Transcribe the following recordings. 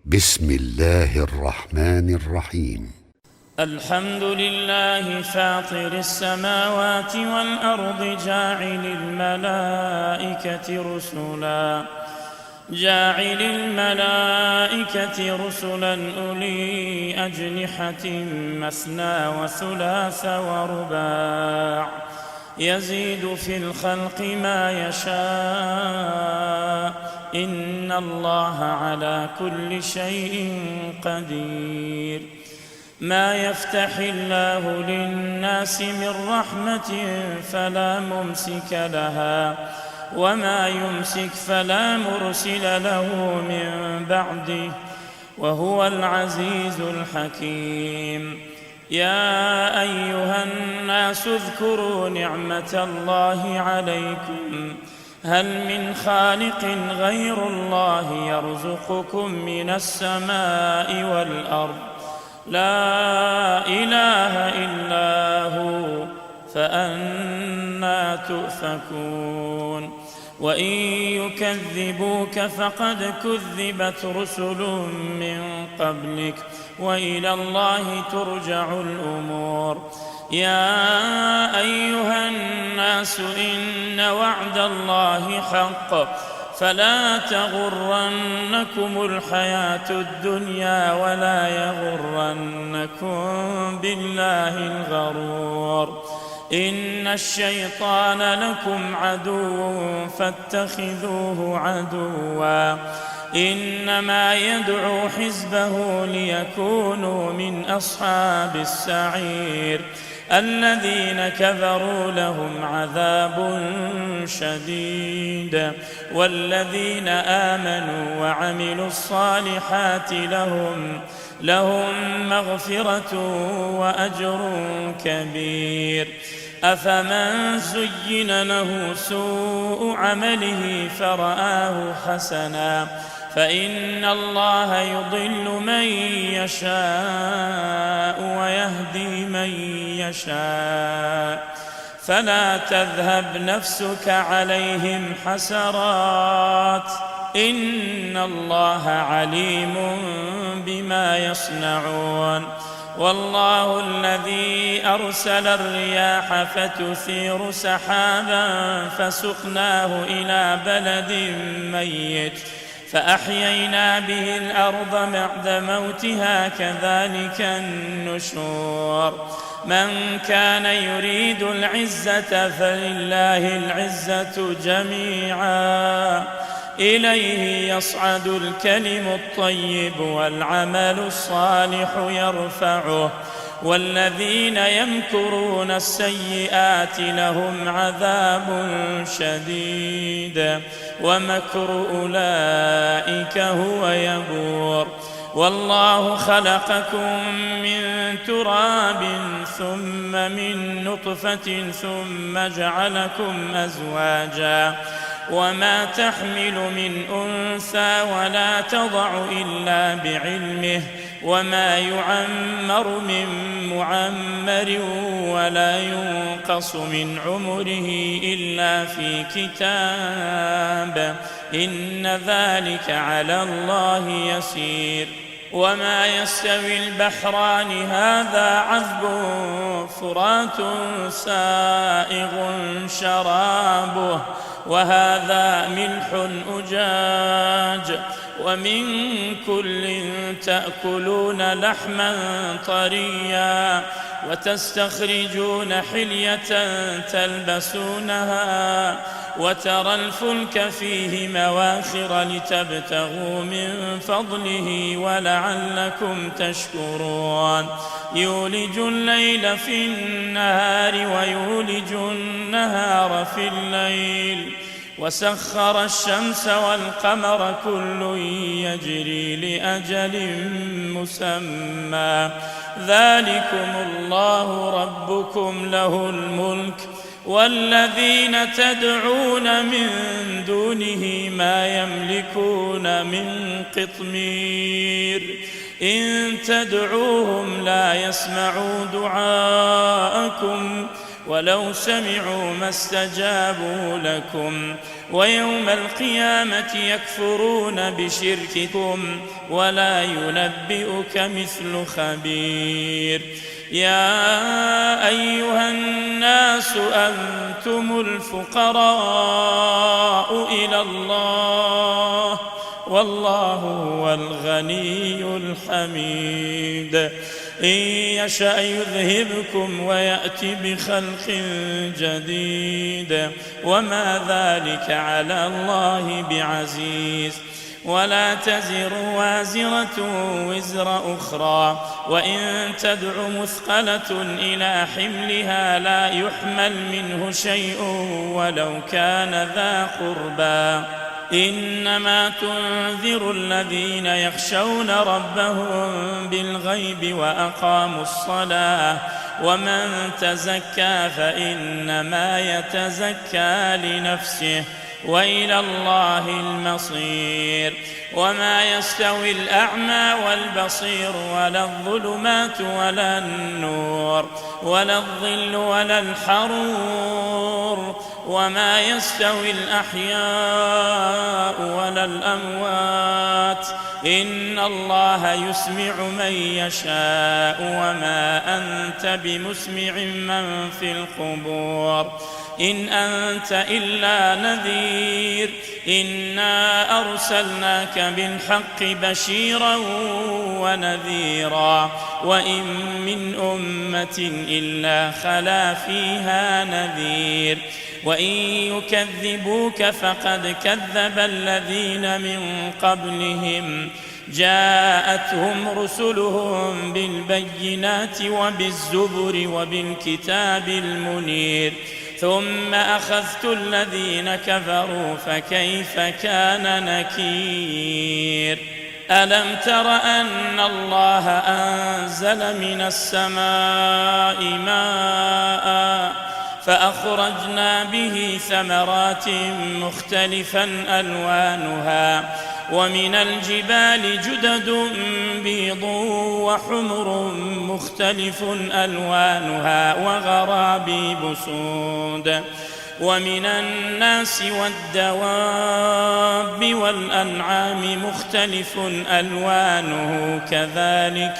بسم الله الرحمن الرحيم. الحمد لله فاطر السماوات والأرض جاعل الملائكة رسلا أولي أجنحة مثنى وثلاث ورباع يزيد في الخلق ما يشاء إن الله على كل شيء قدير. ما يفتح الله للناس من رحمة فلا ممسك لها وما يمسك فلا مرسل له من بعده وهو العزيز الحكيم. يا أيها الناس اذكروا نعمة الله عليكم هل من خالق غير الله يرزقكم من السماء والأرض لا إله إلا هو فأنى تؤفكون. وإن يكذبوك فقد كذبت رسل من قبلك وإلى الله ترجع الأمور. يا أيها الناس إن وعد الله حق فلا تغرنكم الحياة الدنيا ولا يغرنكم بالله الغرور. إن الشيطان لكم عدو فاتخذوه عدوا إنما يدعو حزبه ليكونوا من أصحاب السعير. الذين كفروا لهم عذاب شديد والذين آمنوا وعملوا الصالحات لهم مغفرة وأجر كبير. أفمن زين له سوء عمله فرآه حسنا فإن الله يضل من يشاء ويهدي من يشاء فلا تذهب نفسك عليهم حسرات إن الله عليم بما يصنعون. والله الذي أرسل الرياح فتثير سحابا فسقناه إلى بلد ميت فأحيينا به الأرض بعد موتها كذلك النشور. من كان يريد العزة فلله العزة جميعا إليه يصعد الكلم الطيب والعمل الصالح يرفعه والذين يمكرون السيئات لهم عذاب شديد ومكر أولئك هو يبور. والله خلقكم من تراب ثم من نطفة ثم جعلكم أزواجا وما تحمل من أنثى ولا تضع إلا بعلمه وما يعمر من معمر ولا ينقص من عمره إلا في كتاب إن ذلك على الله يسير. وما يستوي البحران هذا عذب فرات سائغ شرابه وهذا ملح أجاج ومن كل تأكلون لحما طريا وتستخرجون حلية تلبسونها وترى الفلك فيه مواخر لتبتغوا من فضله ولعلكم تشكرون. يولج الليل في النهار ويولج النهار في الليل وسخر الشمس والقمر كل يجري لأجل مسمى ذلكم الله ربكم له الملك والذين تدعون من دونه ما يملكون من قطمير إن تدعوهم لا يسمعوا دعاءكم ولو سمعوا ما استجابوا لكم ويوم القيامة يكفرون بشرككم ولا ينبئك مثل خبير. يا أيها الناس أنتم الفقراء إلى الله والله هو الغني الحميد. إن يشأ يذهبكم ويأتي بخلق جديد وما ذلك على الله بعزيز. ولا تزر وازرة وزر أخرى وإن تدع مثقلة إلى حملها لا يحمل منه شيء ولو كان ذا قربى. إنما تنذر الذين يخشون ربهم بالغيب وأقاموا الصلاة ومن تزكى فإنما يتزكى لنفسه وإلى الله المصير. وما يستوي الأعمى والبصير ولا الظلمات ولا النور ولا الظل ولا الحرور وما يستوي الأحياء ولا الأموات إن الله يسمع من يشاء وما أنت بمسمع من في القبور إن أنت إلا نذير. إنا أرسلناك بالحق بشيرا ونذيرا وإن من أمة إلا خلا فيها نذير وإن يكذبوك فقد كذب الذين من قبلهم جاءتهم رسلهم بالبينات وبالزبر وبالكتاب المنير ثم أخذت الذين كفروا فكيف كان نكير. ألم تر أن الله أنزل من السماء ماء فأخرجنا به ثمرات مختلفا ألوانها ومن الجبال جدد بيض وحمر مختلف ألوانها وغرابيب سود ومن الناس والدواب والأنعام مختلف ألوانه كذلك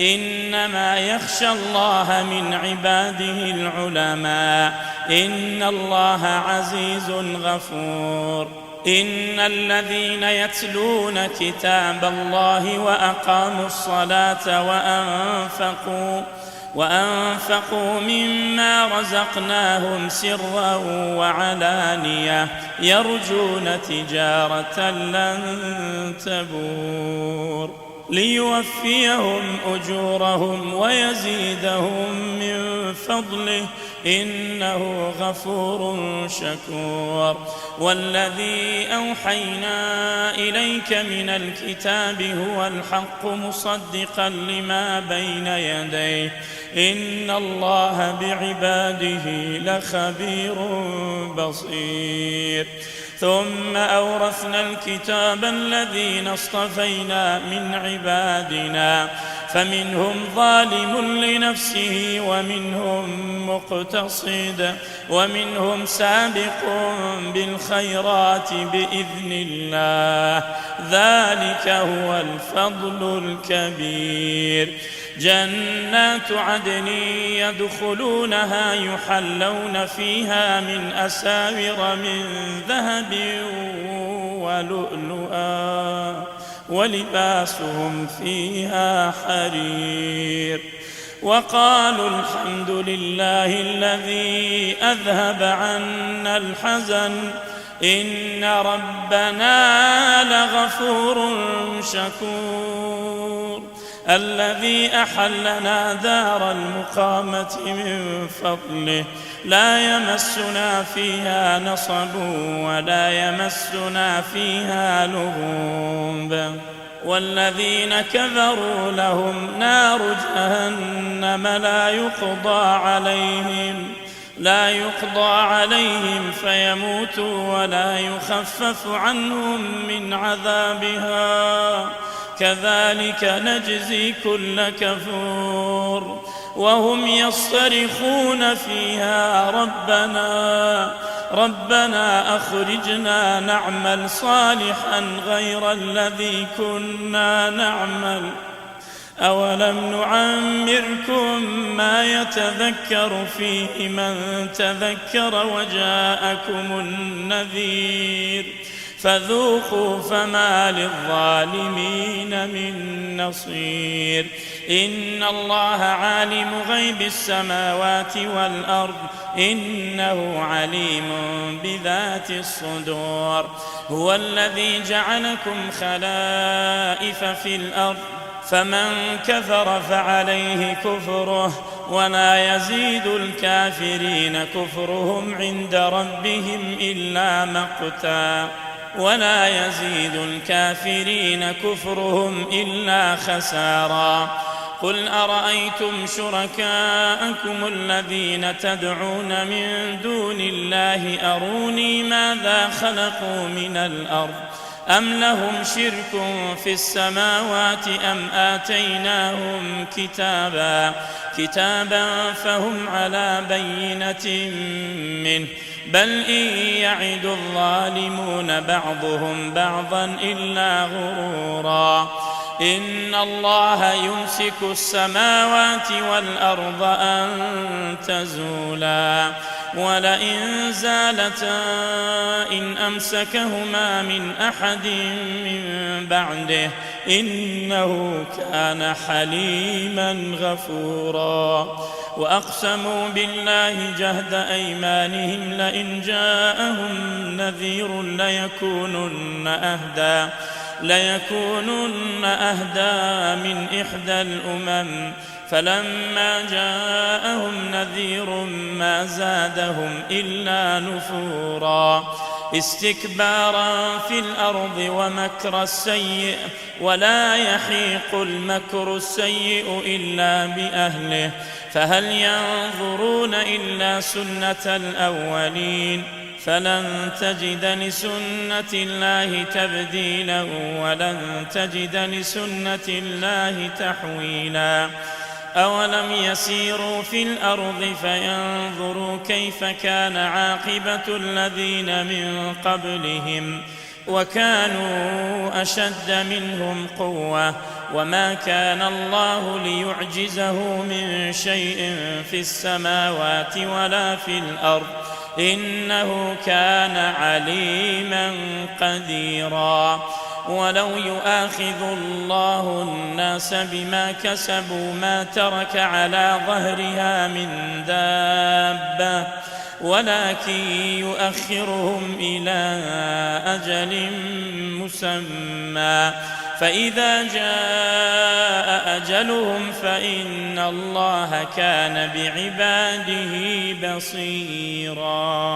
إنما يخشى الله من عباده العلماء إن الله عزيز غفور. إن الذين يتلون كتاب الله وأقاموا الصلاة وأنفقوا مما رزقناهم سرا وعلانية يرجون تجارة لن تبور ليوفيهم أجورهم ويزيدهم من فضله إنه غفور شكور. والذي أوحينا إليك من الكتاب هو الحق مصدقا لما بين يديه إن الله بعباده لخبير بصير. ثم أورثنا الكتاب الذين اصطفينا من عبادنا فمنهم ظالم لنفسه ومنهم مقتصد ومنهم سابق بالخيرات بإذن الله ذلك هو الفضل الكبير. جنات عدن يدخلونها يحلون فيها من أساور من ذهب ولؤلؤا ولباسهم فيها حرير. وقالوا الحمد لله الذي أذهب عنا الحزن إن ربنا لغفور شكور. الذي أحلنا دار المقامة من فضله لا يمسنا فيها نصب ولا يمسنا فيها لغوب. والذين كفروا لهم نار جهنم لا يقضى عليهم فيموتوا ولا يخفف عنهم من عذابها كذلك نجزي كل كفور وهم يصطرخون فيها ربنا أخرجنا نعمل صالحا غير الذي كنا نعمل أولم نعمركم ما يتذكر فيه من تذكر وجاءكم النذير فذوقوا فما للظالمين من نصير إن الله عالم غيب السماوات والأرض إنه عليم بذات الصدور هو الذي جعلكم خلائف في الأرض فمن كفر فعليه كفره ولا يزيد الكافرين كفرهم عند ربهم إلا مقتا ولا يزيد الكافرين كفرهم إلا خسارا قل أرأيتم شركاءكم الذين تدعون من دون الله أروني ماذا خلقوا من الأرض أم لهم شرك في السماوات أم آتيناهم كتابا فهم على بينة منه بل إن يعد الظالمون بعضهم بعضا إلا غرورا إن الله يمسك السماوات والأرض أن تزولا ولئن زالتا إن أمسكهما من أحد من بعده إنه كان حليما غفورا وأقسموا بالله جهد أيمانهم لئن جاءهم نذير ليكونن أهدى من إحدى الأمم فلما جاءهم نذير ما زادهم إلا نفورا استكبارا في الأرض ومكر السيء ولا يحيق المكر السيء إلا بأهله فهل ينظرون إلا سنة الأولين فلن تجد لسنة الله تبديلا ولن تجد لسنة الله تحويلا أولم يسيروا في الأرض فينظروا كيف كان عاقبة الذين من قبلهم وكانوا أشد منهم قوة وما كان الله ليعجزه من شيء في السماوات ولا في الأرض إنه كان عليما قديرا ولو يؤاخذ الله الناس بما كسبوا ما ترك على ظهرها من دابة ولكن يؤخرهم إلى أجل مسمى فإذا جاء أجلهم فإن الله كان بعباده بصيرا